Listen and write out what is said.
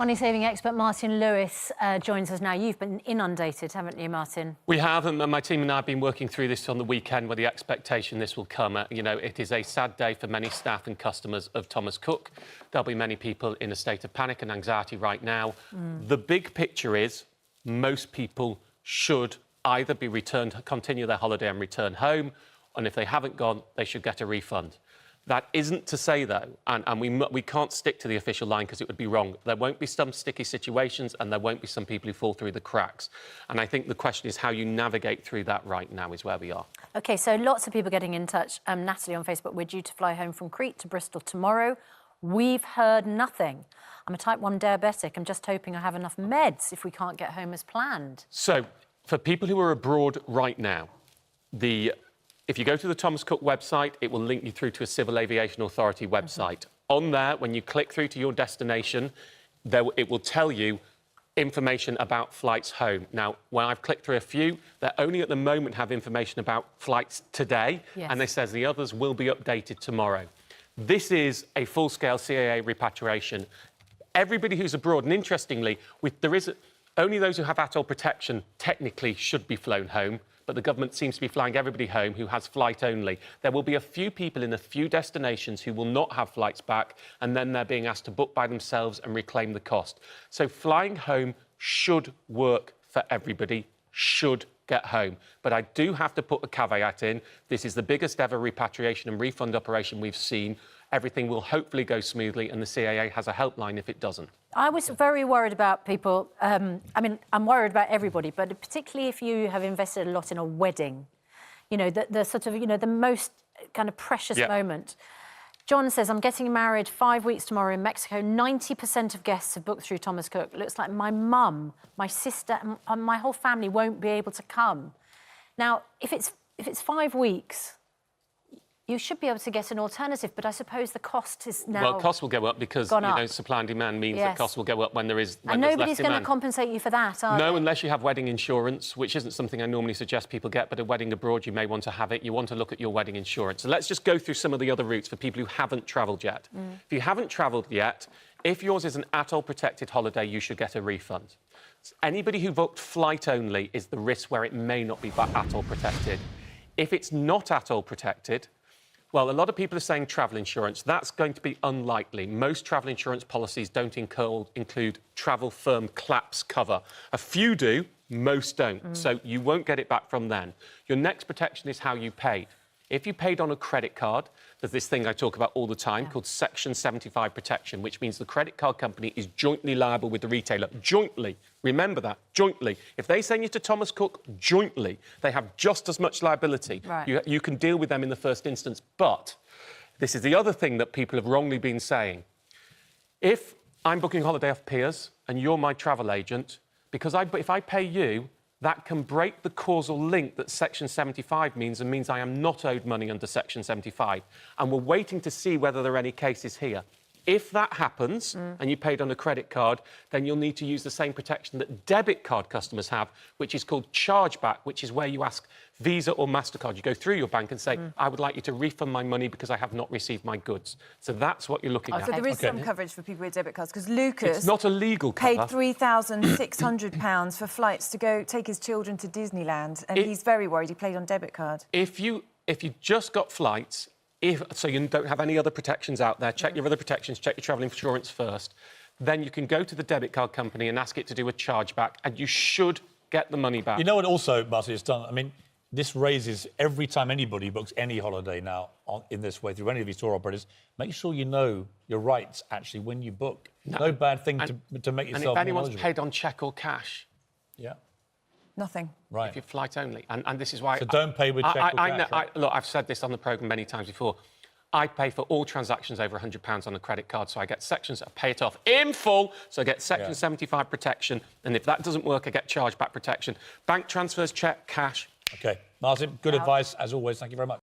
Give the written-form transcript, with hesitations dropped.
money-saving expert Martin Lewis joins us now. You've been inundated, haven't you, Martin? We have, and my team and I have been working through this on the weekend with the expectation this will come. You know, it is a sad day for many staff and customers of Thomas Cook. There'll be many people in a state of panic and anxiety right now. The big picture is most people should either be returned, continue their holiday and return home, and if they haven't gone, they should get a refund. That isn't to say, though, and we can't stick to the official line because it would be wrong. There won't be some sticky situations and there won't be some people who fall through the cracks. And I think the question is how you navigate through that right now is where we are. OK, so lots of people getting in touch. Natalie on Facebook, we're due to fly home from Crete to Bristol tomorrow. We've heard nothing. I'm a type 1 diabetic. I'm just hoping I have enough meds if we can't get home as planned. So, for people who are abroad right now, if you go to the Thomas Cook website, it will link you through to a Civil Aviation Authority website. On there, when you click through to your destination, it will tell you information about flights home. Now, when I've clicked through a few, they only at the moment have information about flights today, and they says the others will be updated tomorrow. This is a full-scale CAA repatriation. Everybody who's abroad, and interestingly, only those who have ATOL protection technically should be flown home, but the government seems to be flying everybody home who has flight only. There will be a few people in a few destinations who will not have flights back, and then they're being asked to book by themselves and reclaim the cost. So flying home should work for everybody, should get home. But I do have to put a caveat in. This is the biggest ever repatriation and refund operation we've seen. Everything will hopefully go smoothly, and the CAA has a helpline if it doesn't. I was very worried about people. I mean, I'm worried about everybody, but particularly if you have invested a lot in a wedding, you know, the sort of, you know, the most kind of precious moment. John says, I'm getting married 5 weeks tomorrow in Mexico. 90% of guests have booked through Thomas Cook. Looks like my mum, my sister, and my whole family won't be able to come. Now, if it's 5 weeks, you should be able to get an alternative, but I suppose the cost is now... Well, costs will go up because, you know, supply and demand means that costs will go up when there is And nobody's going to compensate you for that, are they? No, unless you have wedding insurance, which isn't something I normally suggest people get, but a wedding abroad, you may want to have it. You want to look at your wedding insurance. So let's just go through some of the other routes for people who haven't travelled yet. If you haven't travelled yet, if yours is an ATOL-protected holiday, you should get a refund. Anybody who booked flight only is the risk where it may not be ATOL-protected. If it's not ATOL-protected, well, a lot of people are saying travel insurance. That's going to be unlikely. Most travel insurance policies don't include travel firm collapse cover. A few do, most don't. So you won't get it back from then. Your next protection is how you paid. If you paid on a credit card, there's this thing I talk about all the time called Section 75 protection, which means the credit card company is jointly liable with the retailer. Jointly. Remember that. Jointly. If they send you to Thomas Cook, jointly, they have just as much liability. You can deal with them in the first instance. But this is the other thing that people have wrongly been saying. I'm booking holiday off Piers and you're my travel agent, because if I pay you, that can break the causal link that Section 75 means, and means I am not owed money under Section 75. And we're waiting to see whether there are any cases here. If that happens, and you paid on a credit card, then you'll need to use the same protection that debit card customers have, which is called chargeback, which is where you ask Visa or MasterCard. You go through your bank and say, I would like you to refund my money because I have not received my goods. So that's what you're looking at. So there is some coverage for people with debit cards, because Lucas... It's not a legal cover. ...paid £3,600 for flights to go take his children to Disneyland, and he's very worried he played on debit card. If you just got flights... so you don't have any other protections out there, check your other protections, check your travel insurance first, then you can go to the debit card company and ask it to do a chargeback, and you should get the money back. You know what also, Marty, has done? I mean, this raises, every time anybody books any holiday now in this way through any of these tour operators, make sure you know your rights, actually, when you book. No bad thing to make yourself more eligible. And if anyone's paid on cheque or cash... Nothing. Right. If you're flight only. And this is why... So don't pay with cheque or cash, right? Look, I've said this on the programme many times before. I pay for all transactions over £100 on a credit card, so I get sections, I pay it off in full, so I get Section 75 protection, and if that doesn't work, I get chargeback protection. Bank transfers, cheque, cash. OK. Martin, good advice, as always. Thank you very much.